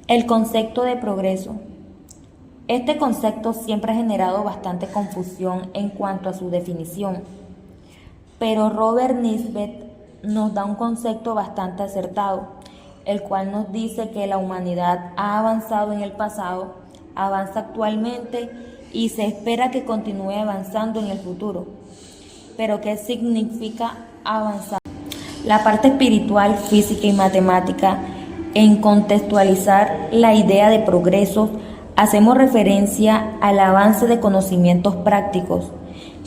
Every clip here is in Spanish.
El concepto de progreso. Este concepto siempre ha generado bastante confusión en cuanto a su definición, pero Robert Nisbet nos da un concepto bastante acertado, el cual nos dice que la humanidad ha avanzado en el pasado, avanza actualmente y se espera que continúe avanzando en el futuro. Pero ¿qué significa avanzar? La parte espiritual, física y matemática, en contextualizar la idea de progreso, hacemos referencia al avance de conocimientos prácticos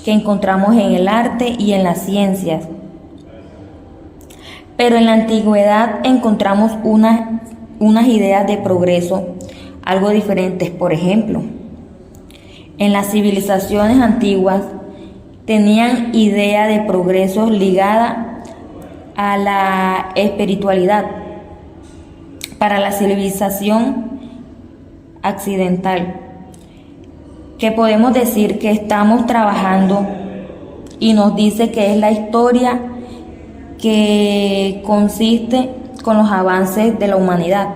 que encontramos en el arte y en las ciencias. Pero en la antigüedad encontramos unas ideas de progreso algo diferentes. Por ejemplo, en las civilizaciones antiguas tenían idea de progreso ligada a la espiritualidad. Para la civilización occidental, que podemos decir que estamos trabajando y nos dice que es la historia que consiste con los avances de la humanidad,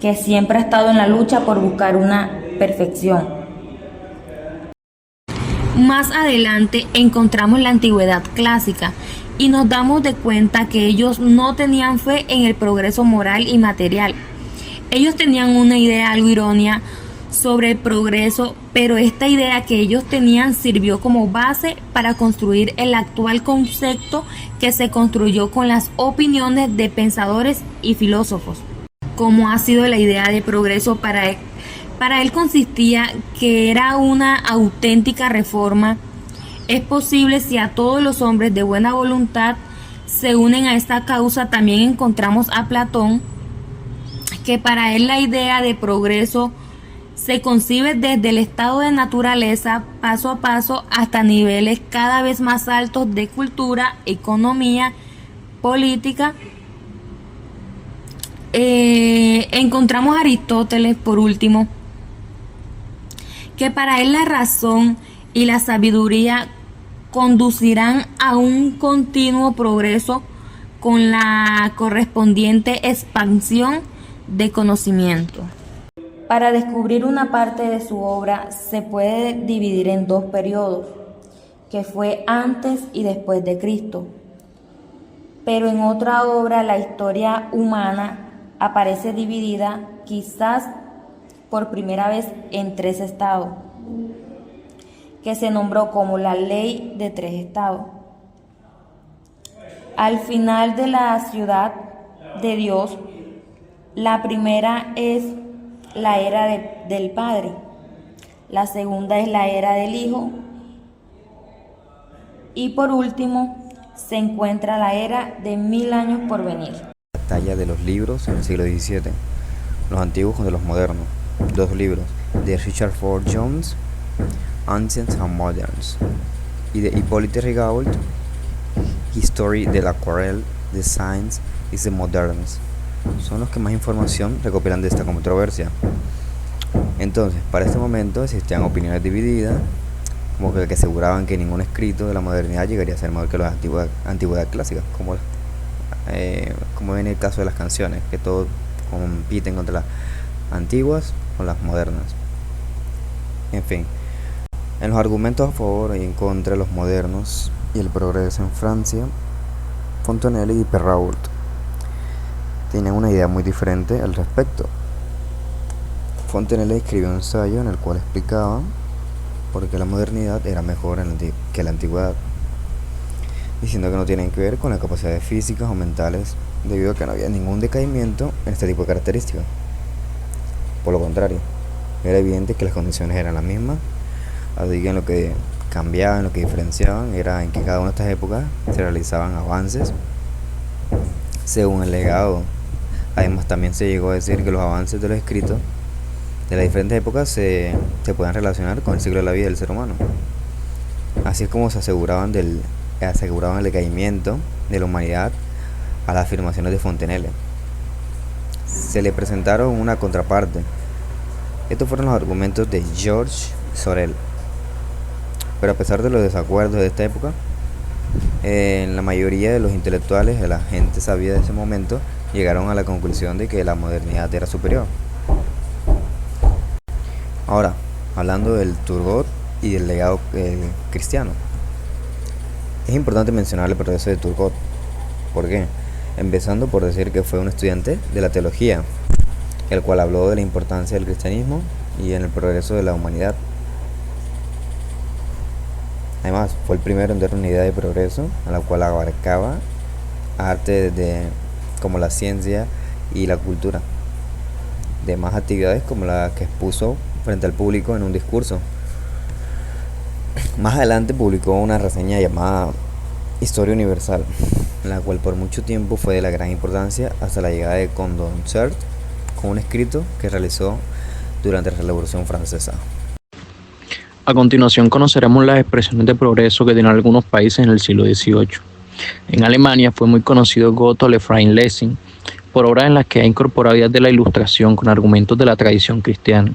que siempre ha estado en la lucha por buscar una perfección. Más adelante encontramos la antigüedad clásica y nos damos de cuenta que ellos no tenían fe en el progreso moral y material. Ellos tenían una idea algo irónica sobre el progreso, pero esta idea que ellos tenían sirvió como base para construir el actual concepto que se construyó con las opiniones de pensadores y filósofos. ¿Cómo ha sido la idea de progreso para él? Para él consistía que era una auténtica reforma. Es posible si a todos los hombres de buena voluntad se unen a esta causa. También encontramos a Platón, que para él la idea de progreso se concibe desde el estado de naturaleza paso a paso hasta niveles cada vez más altos de cultura, economía, política. Encontramos a Aristóteles, por último, que para él la razón y la sabiduría conducirán a un continuo progreso con la correspondiente expansión de conocimiento. Para descubrir una parte de su obra se puede dividir en dos periodos, que fue antes y después de Cristo. Pero en otra obra la historia humana aparece dividida quizás por primera vez en tres estados, que se nombró como la ley de tres estados. Al final de la ciudad de Dios, la primera es la era del Padre, la segunda es la era del Hijo y por último se encuentra la era de 1000 años por venir. Batalla de los libros en el siglo XVII, los antiguos contra los modernos. Dos libros de Richard Ford Jones, Ancients and Moderns, y de Hippolyte Rigaud, History de l'Aquarelle, the Science y the Moderns. Son los que más información recopilan de esta controversia. Entonces, para este momento existían opiniones divididas, como que aseguraban que ningún escrito de la modernidad llegaría a ser mejor que la antigüedad clásica, como viene el caso de las canciones, que todos compiten contra las antiguas o las modernas. En fin, en los argumentos a favor y en contra de los modernos y el progreso en Francia, Fontenelle y Perrault tienen una idea muy diferente al respecto. Fontenelle escribió un ensayo en el cual explicaba por qué la modernidad era mejor que la antigüedad, diciendo que no tienen que ver con las capacidades físicas o mentales, debido a que no había ningún decaimiento en este tipo de características. Por lo contrario, era evidente que las condiciones eran las mismas, así que en lo que cambiaban, lo que diferenciaban, era en que cada una de estas épocas se realizaban avances según el legado. Además, también se llegó a decir que los avances de los escritos de las diferentes épocas se pueden relacionar con el ciclo de la vida del ser humano. Así es como se aseguraban el decaimiento de la humanidad a las afirmaciones de Fontenelle. Se le presentaron una contraparte. Estos fueron los argumentos de Georges Sorel. Pero a pesar de los desacuerdos de esta época, la mayoría de los intelectuales, de la gente sabia de ese momento, llegaron a la conclusión de que la modernidad era superior. Ahora, hablando del Turgot y del legado cristiano, es importante mencionar el progreso de Turgot. ¿Por qué? Empezando por decir que fue un estudiante de la teología, el cual habló de la importancia del cristianismo y en el progreso de la humanidad. Además, fue el primero en dar una idea de progreso, a la cual abarcaba arte como la ciencia y la cultura, demás actividades como la que expuso frente al público en un discurso. Más adelante publicó una reseña llamada Historia Universal, la cual por mucho tiempo fue de la gran importancia hasta la llegada de Condorcet con un escrito que realizó durante la Revolución Francesa. A continuación conoceremos las expresiones de progreso que tienen algunos países en el siglo XVIII. En Alemania fue muy conocido Gotthold Ephraim Lessing por obras en las que ha incorporado ideas de la Ilustración con argumentos de la tradición cristiana.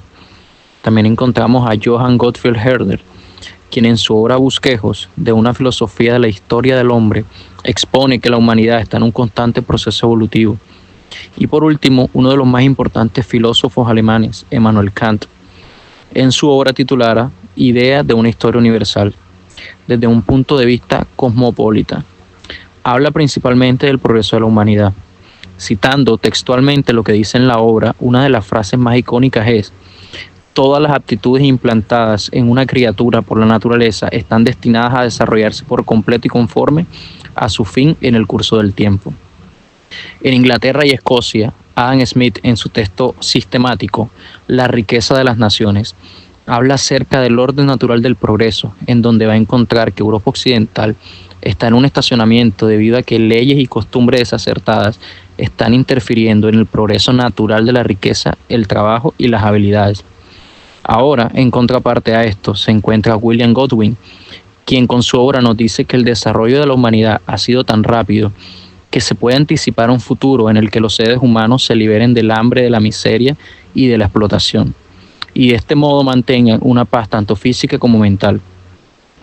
También encontramos a Johann Gottfried Herder, quien en su obra Bosquejos de una filosofía de la historia del hombre expone que la humanidad está en un constante proceso evolutivo. Y por último, uno de los más importantes filósofos alemanes, Immanuel Kant, en su obra titulada Idea de una historia universal, desde un punto de vista cosmopolita. Habla principalmente del progreso de la humanidad. Citando textualmente lo que dice en la obra, una de las frases más icónicas es: todas las aptitudes implantadas en una criatura por la naturaleza están destinadas a desarrollarse por completo y conforme a su fin en el curso del tiempo. En Inglaterra y Escocia, Adam Smith, en su texto sistemático La riqueza de las naciones, habla acerca del orden natural del progreso, en donde va a encontrar que Europa Occidental está en un estacionamiento debido a que leyes y costumbres desacertadas están interfiriendo en el progreso natural de la riqueza, el trabajo y las habilidades. Ahora, en contraparte a esto, se encuentra William Godwin, quien con su obra nos dice que el desarrollo de la humanidad ha sido tan rápido que se puede anticipar un futuro en el que los seres humanos se liberen del hambre, de la miseria y de la explotación, y de este modo mantengan una paz tanto física como mental.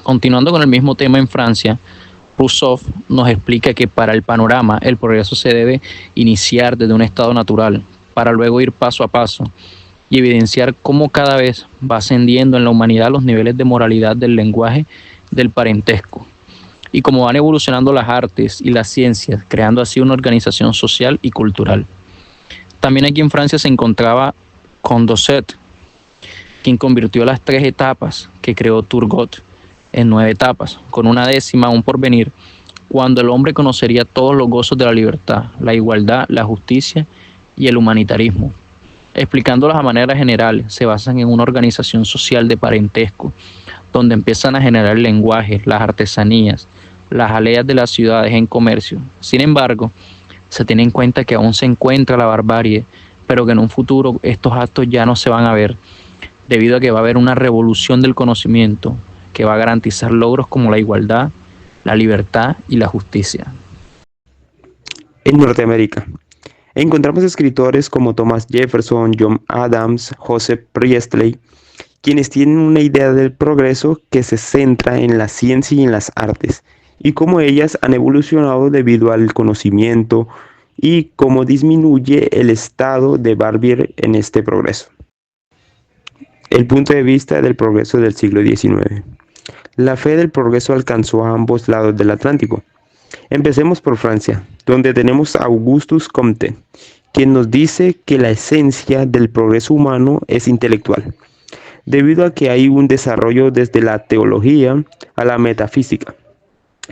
Continuando con el mismo tema, en Francia, Rousseau nos explica que para el panorama el progreso se debe iniciar desde un estado natural, para luego ir paso a paso y evidenciar cómo cada vez va ascendiendo en la humanidad los niveles de moralidad del lenguaje, del parentesco, y cómo van evolucionando las artes y las ciencias, creando así una organización social y cultural. También aquí en Francia se encontraba Condorcet, quien convirtió las 3 etapas que creó Turgot en 9 etapas, con una 10ª aún por venir, cuando el hombre conocería todos los gozos de la libertad, la igualdad, la justicia y el humanitarismo. Explicándolas a manera general, se basan en una organización social de parentesco, donde empiezan a generar el lenguaje, las artesanías, las aldeas de las ciudades en comercio. Sin embargo, se tiene en cuenta que aún se encuentra la barbarie, pero que en un futuro estos actos ya no se van a ver, debido a que va a haber una revolución del conocimiento que va a garantizar logros como la igualdad, la libertad y la justicia. En Norteamérica, encontramos escritores como Thomas Jefferson, John Adams, Joseph Priestley, quienes tienen una idea del progreso que se centra en la ciencia y en las artes, y cómo ellas han evolucionado debido al conocimiento y cómo disminuye el estado de barbarie en este progreso. El punto de vista del progreso del siglo XIX. La fe del progreso alcanzó a ambos lados del Atlántico. Empecemos por Francia, donde tenemos a Auguste Comte, quien nos dice que la esencia del progreso humano es intelectual, debido a que hay un desarrollo desde la teología a la metafísica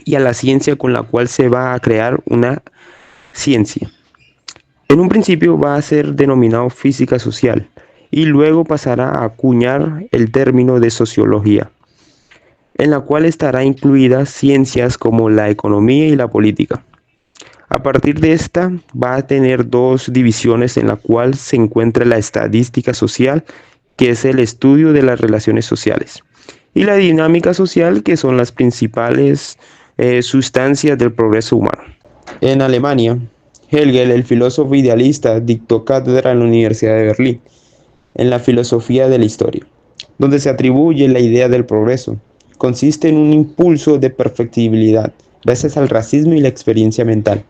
y a la ciencia, con la cual se va a crear una ciencia. En un principio va a ser denominado física social y luego pasará a acuñar el término de sociología, en la cual estará incluidas ciencias como la economía y la política. A partir de esta va a tener 2 divisiones, en la cual se encuentra la estadística social, que es el estudio de las relaciones sociales, y la dinámica social, que son las principales sustancias del progreso humano. En Alemania, Hegel, el filósofo idealista, dictó cátedra en la Universidad de Berlín, en la filosofía de la historia, donde se atribuye la idea del progreso. Consiste en un impulso de perfectibilidad, gracias al racismo y la experiencia mental.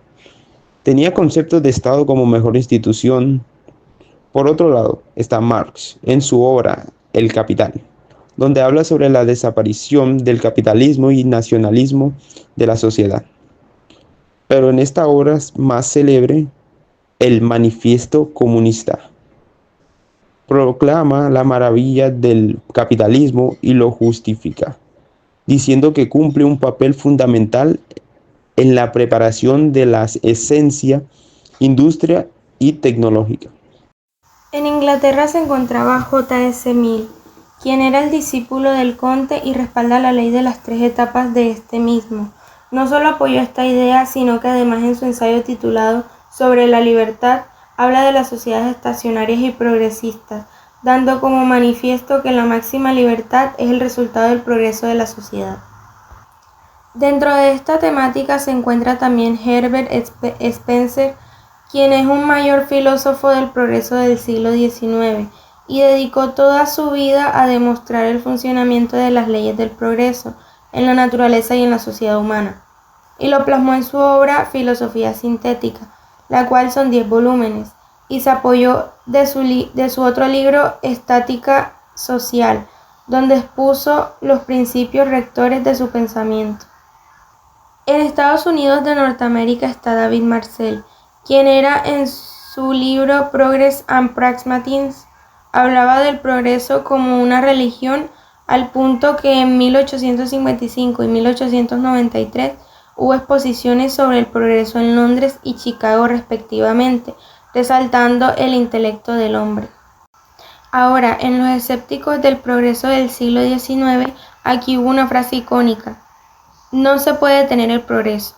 Tenía conceptos de Estado como mejor institución. Por otro lado, está Marx en su obra El Capital, donde habla sobre la desaparición del capitalismo y nacionalismo de la sociedad. Pero en esta obra más célebre, el Manifiesto Comunista proclama la maravilla del capitalismo y lo justifica, diciendo que cumple un papel fundamental en la preparación de la esencia, industria y tecnológica. En Inglaterra se encontraba J.S. Mill, quien era el discípulo del Conte y respalda la ley de las 3 etapas de este mismo. No solo apoyó esta idea, sino que además en su ensayo titulado Sobre la libertad, habla de las sociedades estacionarias y progresistas, dando como manifiesto que la máxima libertad es el resultado del progreso de la sociedad. Dentro de esta temática se encuentra también Herbert Spencer, quien es un mayor filósofo del progreso del siglo XIX y dedicó toda su vida a demostrar el funcionamiento de las leyes del progreso en la naturaleza y en la sociedad humana, y lo plasmó en su obra Filosofía Sintética, la cual son 10 volúmenes, y se apoyó de su otro libro Estática Social, donde expuso los principios rectores de su pensamiento. En Estados Unidos de Norteamérica está David Marcel, quien era en su libro Progress and Pragmatism, hablaba del progreso como una religión al punto que en 1855 y 1893 hubo exposiciones sobre el progreso en Londres y Chicago respectivamente, resaltando el intelecto del hombre. Ahora, en los escépticos del progreso del siglo XIX, aquí hubo una frase icónica: no se puede detener el progreso,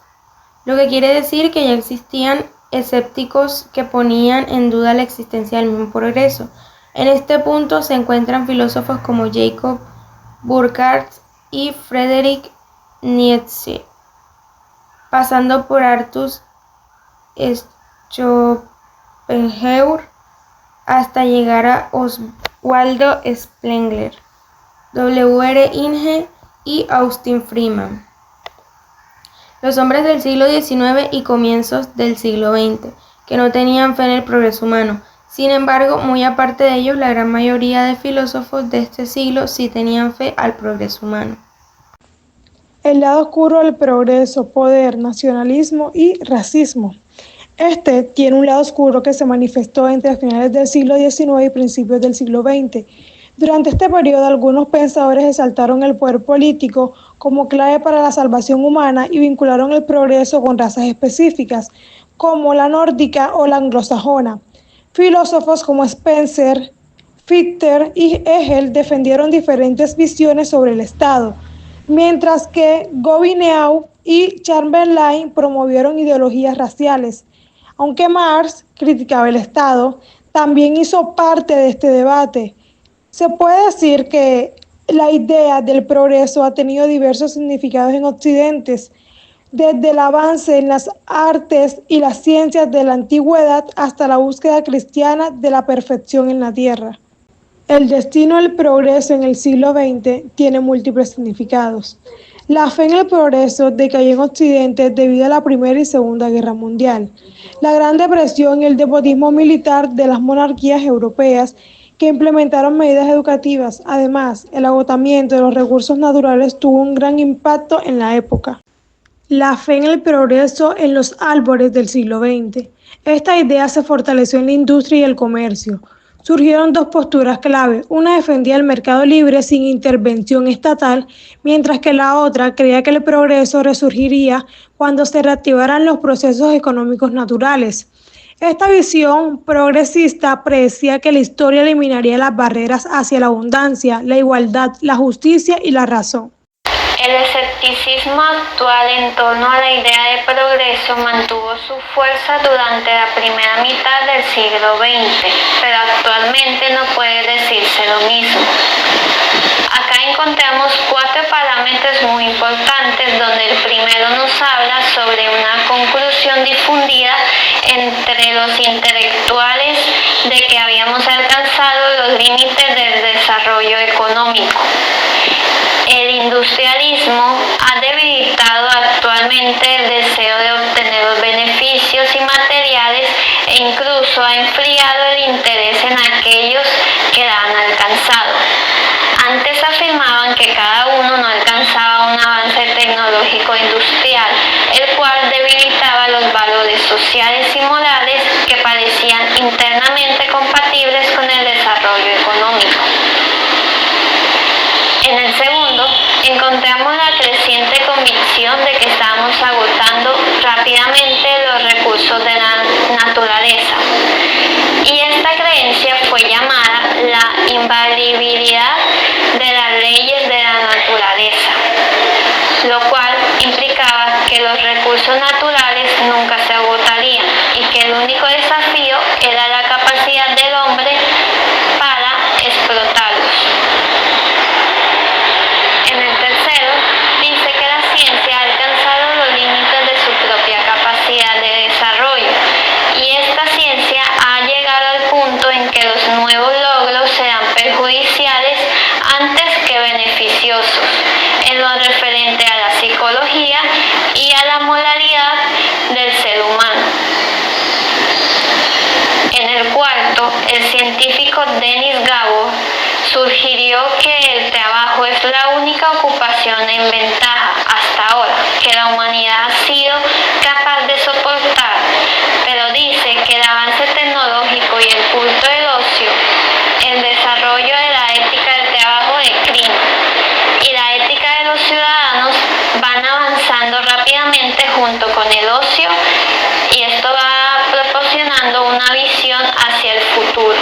lo que quiere decir que ya existían escépticos que ponían en duda la existencia del mismo progreso. En este punto se encuentran filósofos como Jacob Burckhardt y Friedrich Nietzsche, pasando por Arthur Schopenhauer hasta llegar a Oswaldo Spengler, W.R. Inge y Austin Freeman. Los hombres del siglo XIX y comienzos del siglo XX, que no tenían fe en el progreso humano. Sin embargo, muy aparte de ellos, la gran mayoría de filósofos de este siglo sí tenían fe al progreso humano. El lado oscuro del progreso, poder, nacionalismo y racismo. Este tiene un lado oscuro que se manifestó entre finales del siglo XIX y principios del siglo XX. Durante este periodo, algunos pensadores exaltaron el poder político como clave para la salvación humana y vincularon el progreso con razas específicas, como la nórdica o la anglosajona. Filósofos como Spencer, Fichte y Hegel defendieron diferentes visiones sobre el Estado, mientras que Gobineau y Chamberlain promovieron ideologías raciales. Aunque Marx criticaba el Estado, también hizo parte de este debate. Se puede decir que la idea del progreso ha tenido diversos significados en Occidente, desde el avance en las artes y las ciencias de la antigüedad hasta la búsqueda cristiana de la perfección en la tierra. El destino del progreso en el siglo XX tiene múltiples significados. La fe en el progreso decayó en Occidente debido a la Primera y Segunda Guerra Mundial, la Gran Depresión y el despotismo militar de las monarquías europeas que implementaron medidas educativas. Además, el agotamiento de los recursos naturales tuvo un gran impacto en la época. La fe en el progreso en los albores del siglo XX. Esta idea se fortaleció en la industria y el comercio. Surgieron dos posturas clave. Una defendía el mercado libre sin intervención estatal, mientras que la otra creía que el progreso resurgiría cuando se reactivaran los procesos económicos naturales. Esta visión progresista predecía que la historia eliminaría las barreras hacia la abundancia, la igualdad, la justicia y la razón. El escepticismo actual en torno a la idea de progreso mantuvo su fuerza durante la primera mitad del siglo XX, pero actualmente no puede decirse lo mismo. Acá encontramos 4 parámetros muy importantes, donde el primero nos habla sobre una conclusión difundida entre los intelectuales de que habíamos alcanzado los límites del desarrollo económico. El industrialismo ha debilitado actualmente el deseo de obtener los beneficios y incluso ha enfriado el interés en aquellos que la han alcanzado. Antes afirmaban que cada uno no alcanzaba un avance tecnológico industrial, el cual debilitaba los valores sociales y morales que parecían internamente compatibles con el desarrollo económico. En el segundo, encontramos la creciente convicción de que estamos agotando rápidamente los recursos de la naturaleza. Y esta creencia fue llamada la invariabilidad de las leyes de la naturaleza, lo cual implicaba que los recursos naturales nunca se agotarían y que el único desafío era la capacidad del hombre para explotarlos. En el tercero, dice que la ciencia ha alcanzado los límites de su propia capacidad de desarrollo y esta ciencia ha llegado al punto en que los nuevos logros serán perjudiciales antes que beneficiosos en lo referente a la psicología y a la moralidad del ser humano. En el cuarto, el científico Denis Gabor sugirió que el trabajo es la única ocupación en ventaja hasta ahora que la humanidad ha sido capaz de soportar, pero dice que el avance tecnológico y el culto del ocio, el desarrollo de la ética del trabajo declina y la ética de los ciudadanos van avanzando rápidamente junto con el ocio y esto va proporcionando una visión hacia el futuro.